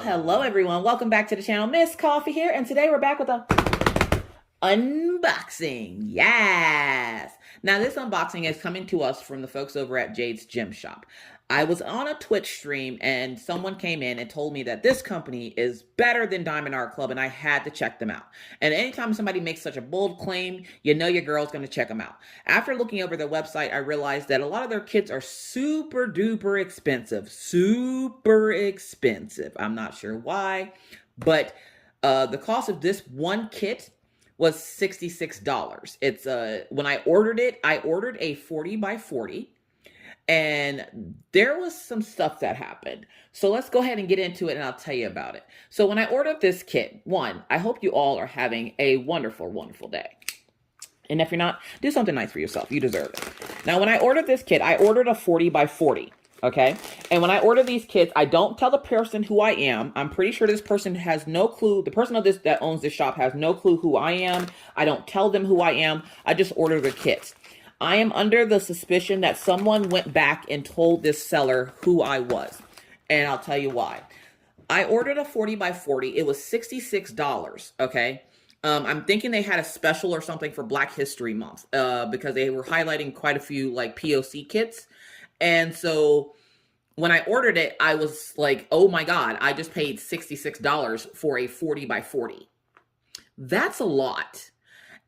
Hello everyone. Welcome back to the channel. Miss Coffee here, and today we're back with a unboxing. Yes. Now this unboxing is coming to us from the folks over at Jade's Gym Shop. I was on a Twitch stream and someone came in and told me that this company is better than Diamond Art Club and I had to check them out. And anytime somebody makes such a bold claim, you know your girl's going to check them out. After looking over their website, I realized that a lot of their kits are super duper expensive. Super expensive. I'm not sure why, but the cost of this one kit was $66. It's when I ordered it, I ordered a 40 by 40 and there was some stuff that happened. So let's go ahead and get into it and I'll tell you about it. So when I ordered this kit, one, I hope you all are having a wonderful, wonderful day. And if you're not, do something nice for yourself. You deserve it. Now, when I ordered this kit, I ordered a 40 by 40. Okay. And when I order these kits, I don't tell the person who I am. I'm pretty sure this person has no clue. The person of this that owns this shop has no clue who I am. I don't tell them who I am. I just order the kits. I am under the suspicion that someone went back and told this seller who I was. And I'll tell you why. I ordered a 40 by 40. It was $66. Okay. I'm thinking they had a special or something for Black History Month because they were highlighting quite a few like POC kits. And so when I ordered it, I was like, oh my God, I just paid $66 for a 40 by 40. That's a lot.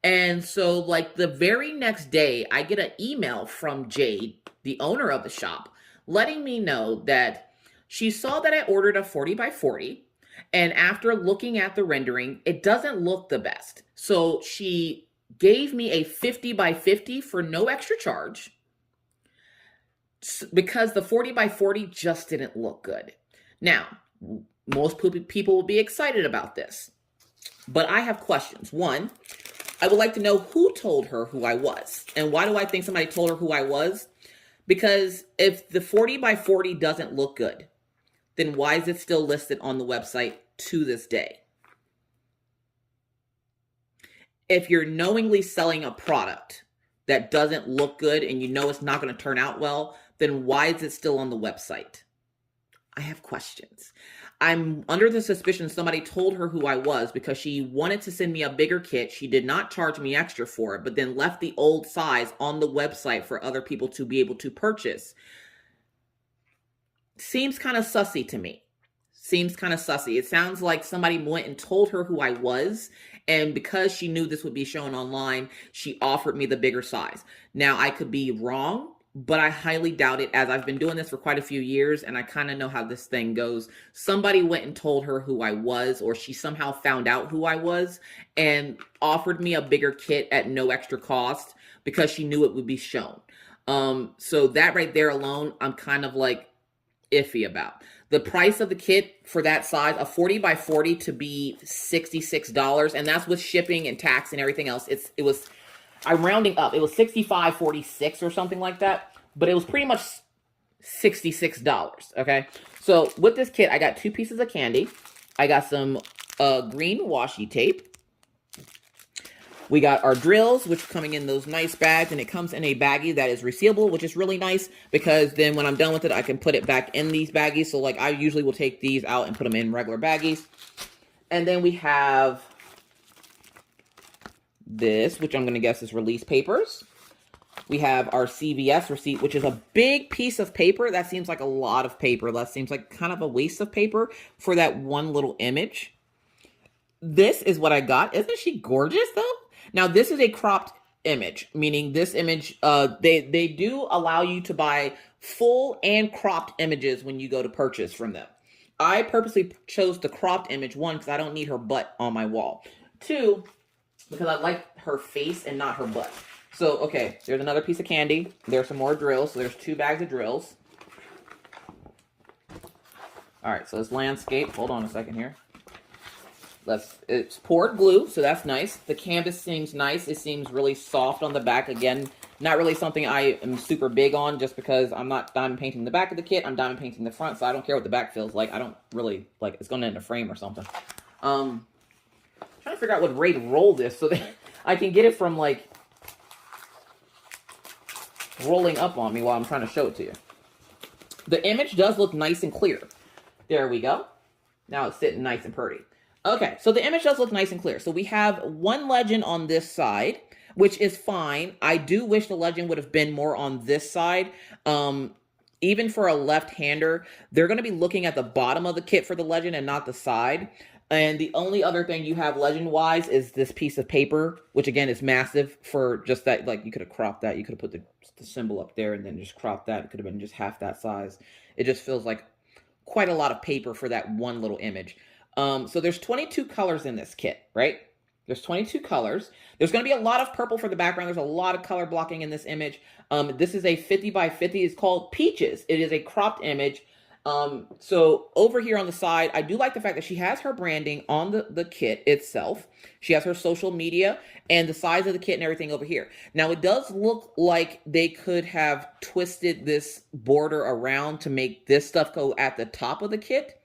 And so like the very next day, I get an email from Jade, the owner of the shop, letting me know that she saw that I ordered a 40 by 40. And after looking at the rendering, it doesn't look the best. So she gave me a 50 by 50 for no extra charge because the 40 by 40 just didn't look good. Now, most people will be excited about this, but I have questions. One, I would like to know who told her who I was. And why do I think somebody told her who I was? Because if the 40 by 40 doesn't look good, then why is it still listed on the website to this day? If you're knowingly selling a product that doesn't look good and you know it's not going to turn out well, then why is it still on the website? I have questions. I'm under the suspicion somebody told her who I was because she wanted to send me a bigger kit. She did not charge me extra for it, but then left the old size on the website for other people to be able to purchase. Seems kind of sussy to me. Seems kind of sussy. It sounds like somebody went and told her who I was, and because she knew this would be shown online, she offered me the bigger size. Now, I could be wrong, but I highly doubt it, as I've been doing this for quite a few years and I kind of know how this thing goes. Somebody went and told her who I was, or she somehow found out who I was and offered me a bigger kit at no extra cost because she knew it would be shown. So that right there alone, I'm kind of like iffy about. The price of the kit for that size, a 40 by 40 to be $66, and that's with shipping and tax and everything else. I'm rounding up. It was $65.46 or something like that, but it was pretty much $66, okay? So with this kit, I got 2 pieces of candy. I got some green washi tape. We got our drills, which are coming in those nice bags, and it comes in a baggie that is resealable, which is really nice because then when I'm done with it, I can put it back in these baggies. So like I usually will take these out and put them in regular baggies. And then we have this, which I'm going to guess is release papers. We have our CVS receipt, which is a big piece of paper. That seems like a lot of paper. That seems like kind of a waste of paper for that one little image. This is what I got. Isn't she gorgeous though? Now this is a cropped image, meaning this image, they do allow you to buy full and cropped images when you go to purchase from them. I purposely chose the cropped image, one, because I don't need her butt on my wall. Two, because I like her face and not her butt. So, okay, there's another piece of candy. There's some more drills. So there's 2 bags of drills. All right, so it's landscape. Hold on a second here. It's poured glue, so that's nice. The canvas seems nice. It seems really soft on the back. Again, not really something I am super big on just because I'm not diamond painting the back of the kit. I'm diamond painting the front, so I don't care what the back feels like. I don't really, like, it's going in a frame or something. Trying to figure out what way to roll this so that I can get it from, like, rolling up on me while I'm trying to show it to you. The image does look nice and clear. There we go. Now it's sitting nice and pretty. Okay, so the image does look nice and clear. So we have one legend on this side, which is fine. I do wish the legend would have been more on this side. Even for a left-hander, they're going to be looking at the bottom of the kit for the legend and not the side. And the only other thing you have legend-wise is this piece of paper, which again is massive for just that. Like, you could have cropped that. You could have put the symbol up there and then just cropped that. It could have been just half that size. It just feels like quite a lot of paper for that one little image. So there's 22 colors in this kit, right? There's 22 colors. There's going to be a lot of purple for the background. There's a lot of color blocking in this image. This is a 50 by 50. It's called Peaches. It is a cropped image. So over here on the side, I do like the fact that she has her branding on the kit itself. She has her social media and the size of the kit and everything over here. Now, it does look like they could have twisted this border around to make this stuff go at the top of the kit.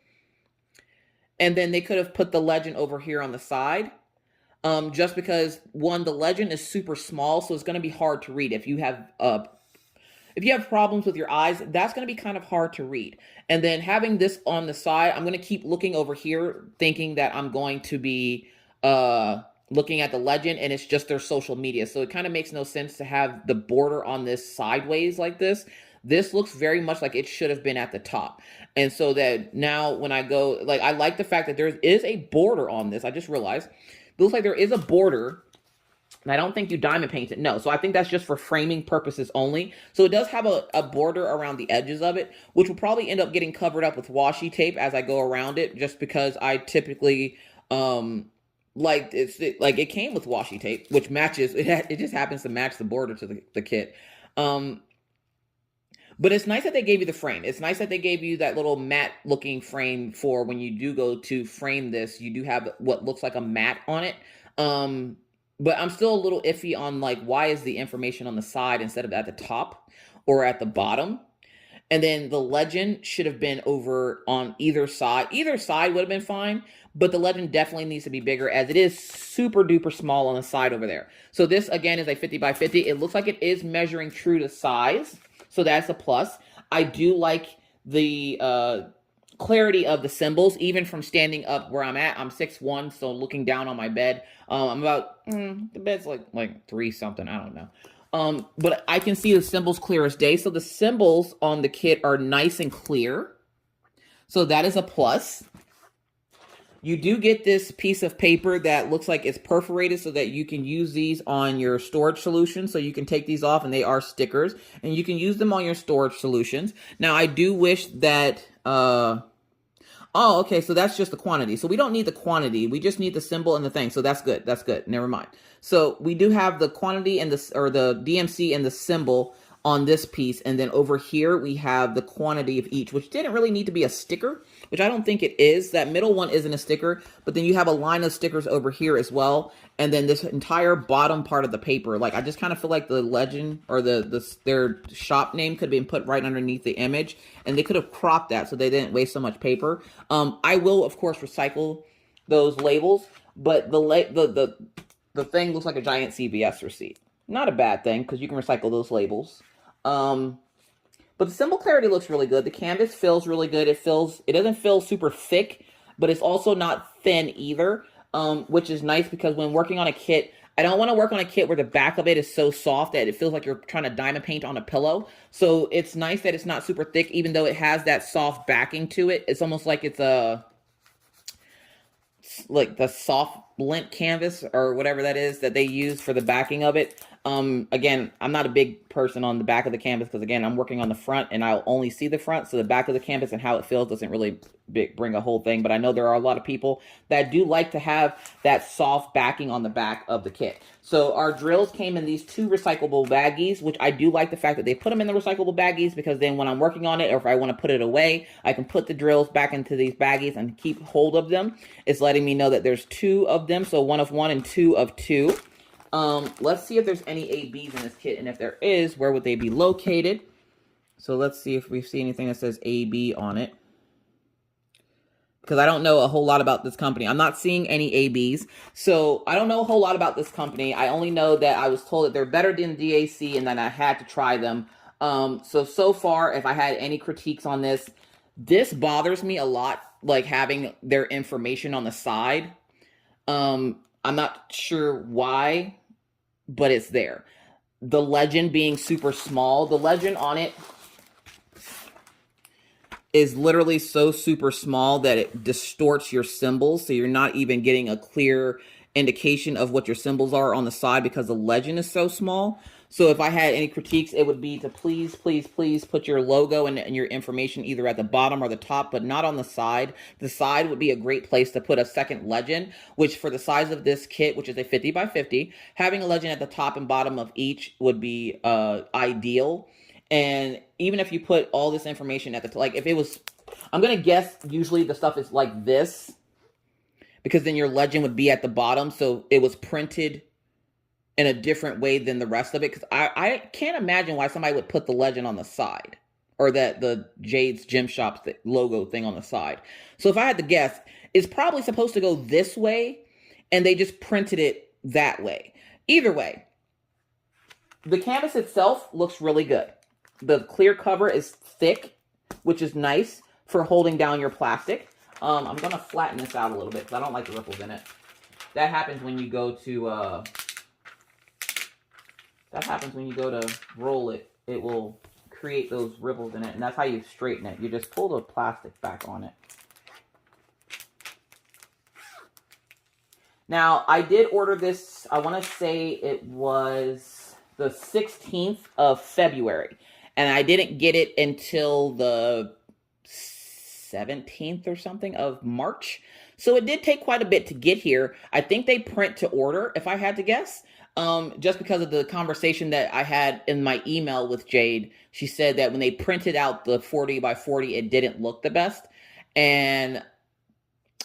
And then they could have put the legend over here on the side. Just because, one, the legend is super small, so it's going to be hard to read. If you have problems with your eyes, that's going to be kind of hard to read. And then having this on the side, I'm going to keep looking over here, thinking that I'm going to be looking at the legend, and it's just their social media. So it kind of makes no sense to have the border on this sideways like this. This looks very much like it should have been at the top. And so that now when I go, like, I like the fact that there is a border on this. I just realized it looks like there is a border. And I don't think you diamond paint it. No. So I think that's just for framing purposes only. So it does have a border around the edges of it, which will probably end up getting covered up with washi tape as I go around it, just because I typically, it came with washi tape, which matches, it just happens to match the border to the kit. But it's nice that they gave you the frame. It's nice that they gave you that little matte looking frame for when you do go to frame this. You do have what looks like a mat on it. But I'm still a little iffy on, like, why is the information on the side instead of at the top or at the bottom? And then the legend should have been over on either side. Either side would have been fine, but the legend definitely needs to be bigger, as it is super duper small on the side over there. So this, again, is a 50 by 50. It looks like it is measuring true to size. So that's a plus. I do like the clarity of the symbols, even from standing up where I'm at. I'm 6'1", so looking down on my bed. I'm about, the bed's like 3 something, I don't know. But I can see the symbols clear as day. So the symbols on the kit are nice and clear. So that is a plus. You do get this piece of paper that looks like it's perforated so that you can use these on your storage solutions. So you can take these off, and they are stickers, and you can use them on your storage solutions. Now, I do wish that, oh, okay, so that's just the quantity. So we don't need the quantity. We just need the symbol and the thing. So that's good. That's good. Never mind. So we do have the quantity and the DMC and the symbol on this piece. And then over here, we have the quantity of each, which didn't really need to be a sticker, which I don't think it is. That middle one isn't a sticker, but then you have a line of stickers over here as well. And then this entire bottom part of the paper, like, I just kind of feel like the legend or their shop name could have been put right underneath the image, and they could have cropped that so they didn't waste so much paper. I will, of course, recycle those labels, but the thing looks like a giant CVS receipt. Not a bad thing, because you can recycle those labels. But the symbol clarity looks really good. The canvas feels really good. It doesn't feel super thick, but it's also not thin either, which is nice, because when working on a kit, I don't want to work on a kit where the back of it is so soft that it feels like you're trying to diamond paint on a pillow. So it's nice that it's not super thick, even though it has that soft backing to it. It's almost like it's like the soft lint canvas or whatever that is that they use for the backing of it. Again, I'm not a big person on the back of the canvas, because again, I'm working on the front and I'll only see the front. So the back of the canvas and how it feels doesn't really bring a whole thing. But I know there are a lot of people that do like to have that soft backing on the back of the kit. So our drills came in these 2 recyclable baggies, which I do like the fact that they put them in the recyclable baggies, because then when I'm working on it, or if I want to put it away, I can put the drills back into these baggies and keep hold of them. It's letting me know that there's 2 of them. So 1 of 1 and 2 of 2. Let's see if there's any ABs in this kit, and if there is, where would they be located? So let's see if we see anything that says AB on it. because I don't know a whole lot about this company. I'm not seeing any ABs, so I don't know a whole lot about this company. I only know that I was told that they're better than DAC and that I had to try them. So far, if I had any critiques on this, this bothers me a lot, like having their information on the side. I'm not sure why, but it's there. The legend being super small, the legend on it is literally so super small that it distorts your symbols, so you're not even getting a clear indication of what your symbols are on the side because the legend is so small. So if I had any critiques, it would be to please, please, please put your logo and your information either at the bottom or the top, but not on the side. The side would be a great place to put a second legend, which for the size of this kit, which is a 50 by 50, having a legend at the top and bottom of each would be ideal. And even if you put all this information at the, like if it was, I'm going to guess usually the stuff is like this, because then your legend would be at the bottom. So it was printed in a different way than the rest of it. Because I can't imagine why somebody would put the legend on the side, or that the Jade's Gym Shop's logo thing on the side. So if I had to guess, it's probably supposed to go this way and they just printed it that way. Either way, the canvas itself looks really good. The clear cover is thick, which is nice for holding down your plastic. I'm going to flatten this out a little bit because I don't like the ripples in it. That happens when you go to roll it. It will create those ripples in it, and that's how you straighten it. You just pull the plastic back on it. Now, I did order this, I want to say it was the 16th of February, and I didn't get it until the 17th or something of March. So it did take quite a bit to get here. I think they print to order, if I had to guess. Just because of the conversation that I had in my email with Jade. She said that when they printed out the 40 by 40, it didn't look the best. And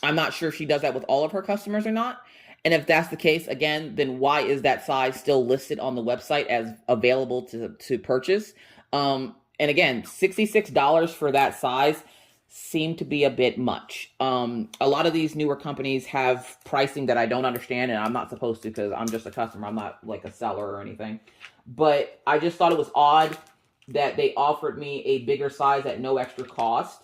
I'm not sure if she does that with all of her customers or not. And if that's the case, again, then why is that size still listed on the website as available to purchase? And again, $66 for that size seem to be a bit much. A lot of these newer companies have pricing that I don't understand, and I'm not supposed to because I'm just a customer. I'm not like a seller or anything. But I just thought it was odd that they offered me a bigger size at no extra cost.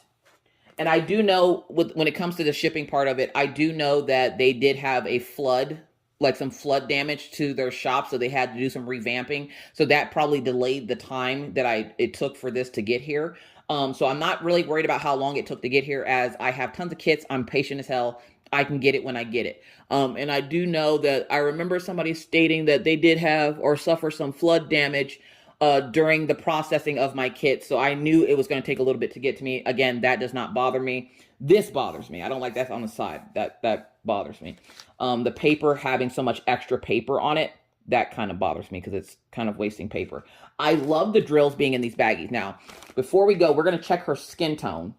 And I do know when it comes to the shipping part of it, I do know that they did have a flood, like some flood damage to their shop. So they had to do some revamping. So that probably delayed the time that it took for this to get here. So I'm not really worried about how long it took to get here, as I have tons of kits. I'm patient as hell. I can get it when I get it. And I do know that I remember somebody stating that they did have or suffer some flood damage during the processing of my kit. So I knew it was going to take a little bit to get to me. Again, that does not bother me. This bothers me. I don't like that on the side. That bothers me. The paper, having so much extra paper on it, that kind of bothers me because it's kind of wasting paper. I love the drills being in these baggies. Now, before we go, we're going to check her skin tone.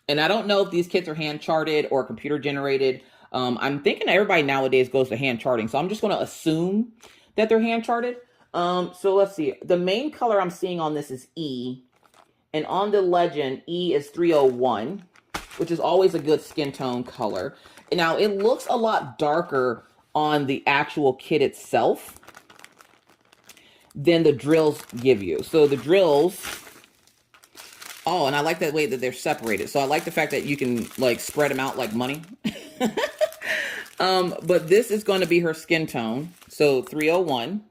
And I don't know if these kits are hand charted or computer generated. I'm thinking everybody nowadays goes to hand charting. So I'm just going to assume that they're hand charted. So let's see. The main color I'm seeing on this is E. And on the legend, E is 301, which is always a good skin tone color. And now it looks a lot darker on the actual kit itself than the drills give you. So the drills, oh, and I like that way that they're separated. So I like the fact that you can like spread them out like money. But this is going to be her skin tone. So 301.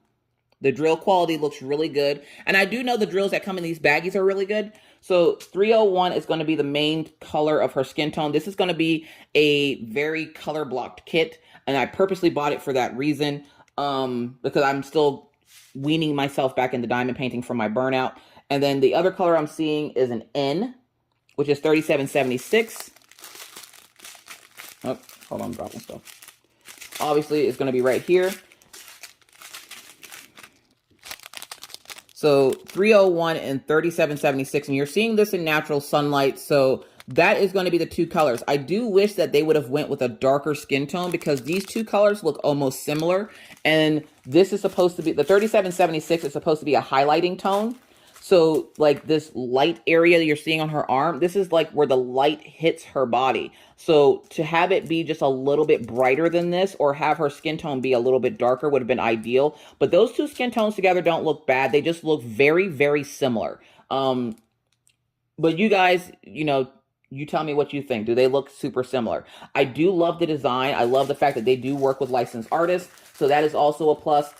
The drill quality looks really good. And I do know the drills that come in these baggies are really good. So 301 is going to be the main color of her skin tone. This is going to be a very color blocked kit. And I purposely bought it for that reason. Because I'm still weaning myself back into diamond painting from my burnout. And then the other color I'm seeing is an N, which is 3776. Oh, hold on, I'm dropping stuff. Obviously, it's going to be right here. So 301 and 3776, and you're seeing this in natural sunlight. So that is going to be the two colors. I do wish that they would have went with a darker skin tone because these two colors look almost similar. And this is supposed to be, the 3776 is supposed to be a highlighting tone. So like this light area that you're seeing on her arm, this is like where the light hits her body. So to have it be just a little bit brighter than this, or have her skin tone be a little bit darker, would have been ideal. But those two skin tones together don't look bad. They just look very, very similar. But you guys, you know, you tell me what you think. Do they look super similar? I do love the design. I love the fact that they do work with licensed artists. So that is also a plus.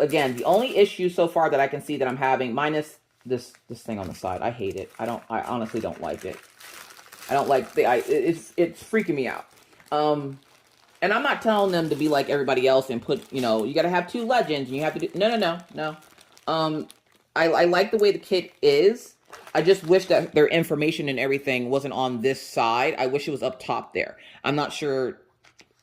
Again, the only issue so far that I can see that I'm having, minus this thing on the side. I hate it. I honestly don't like it. I don't like it's freaking me out. And I'm not telling them to be like everybody else and put, you know, you got to have 2 legends and you have to do, no. I like the way the kit is. I just wish that their information and everything wasn't on this side. I wish it was up top there. I'm not sure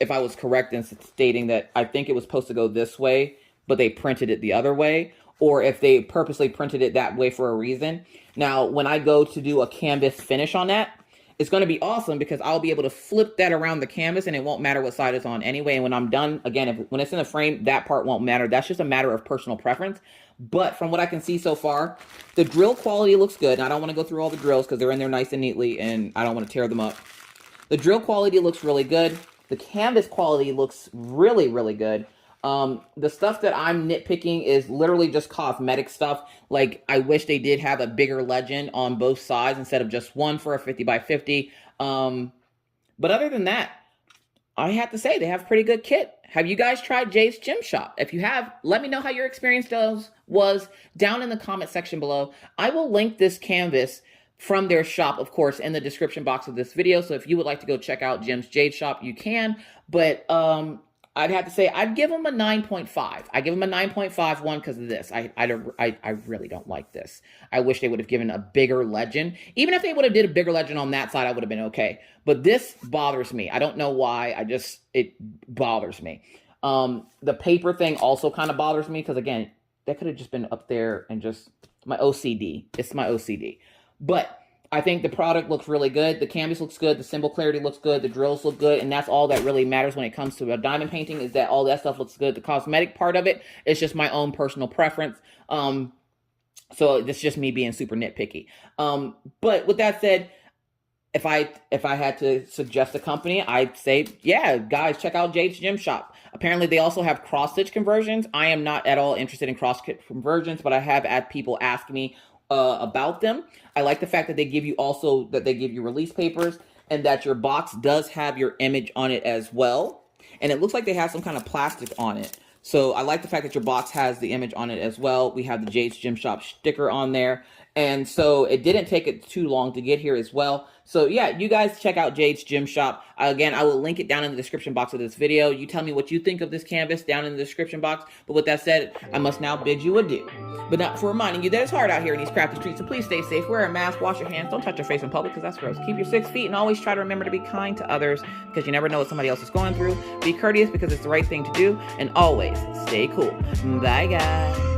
if I was correct in stating that I think it was supposed to go this way, but they printed it the other way, or if they purposely printed it that way for a reason. Now, when I go to do a canvas finish on that, it's going to be awesome because I'll be able to flip that around the canvas and it won't matter what side it's on anyway. And when I'm done, again, when it's in the frame, that part won't matter. That's just a matter of personal preference. But from what I can see so far, the drill quality looks good. And I don't want to go through all the drills because they're in there nice and neatly and I don't want to tear them up. The drill quality looks really good. The canvas quality looks really, really good. The stuff that I'm nitpicking is literally just cosmetic stuff. Like, I wish they did have a bigger legend on both sides instead of just one for a 50 by 50. But other than that, I have to say they have a pretty good kit. Have you guys tried Jade's Gym Shop? If you have, let me know how your experience was down in the comment section below. I will link this canvas from their shop, of course, in the description box of this video. So if you would like to go check out Jim's Jade Shop, you can. But I'd have to say I'd give them a 9.5. I give them a 9.5 one because of this. I really don't like this. I wish they would have given a bigger legend. Even if they would have did a bigger legend on that side, I would have been okay. But this bothers me. I don't know why. It bothers me. The paper thing also kind of bothers me because, again, that could have just been up there and just my OCD. It's my OCD. But I think the product looks really good. The canvas looks good. The symbol clarity looks good. The drills look good. And that's all that really matters when it comes to a diamond painting, is that all that stuff looks good. The cosmetic part of it is just my own personal preference. So it's just me being super nitpicky. But with that said, if I had to suggest a company, I'd say, yeah, guys, check out Jade's Gym Shop. Apparently, they also have cross-stitch conversions. I am not at all interested in cross-stitch conversions, but I have had people ask me about them. I like the fact that they give you release papers and that your box does have your image on it as well. And it looks like they have some kind of plastic on it. So I like the fact that your box has the image on it as well. We have the Jade's Gym Shop sticker on there. And so it didn't take it too long to get here as well. So yeah, you guys check out Jade's Gym Shop. Again, I will link it down in the description box of this video. You tell me what you think of this canvas down in the description box. But with that said, I must now bid you adieu. But not for reminding you that it's hard out here in these crafty streets. So please stay safe, wear a mask, wash your hands, don't touch your face in public because that's gross. Keep your 6 feet and always try to remember to be kind to others because you never know what somebody else is going through. Be courteous because it's the right thing to do. And always stay cool. Bye, guys.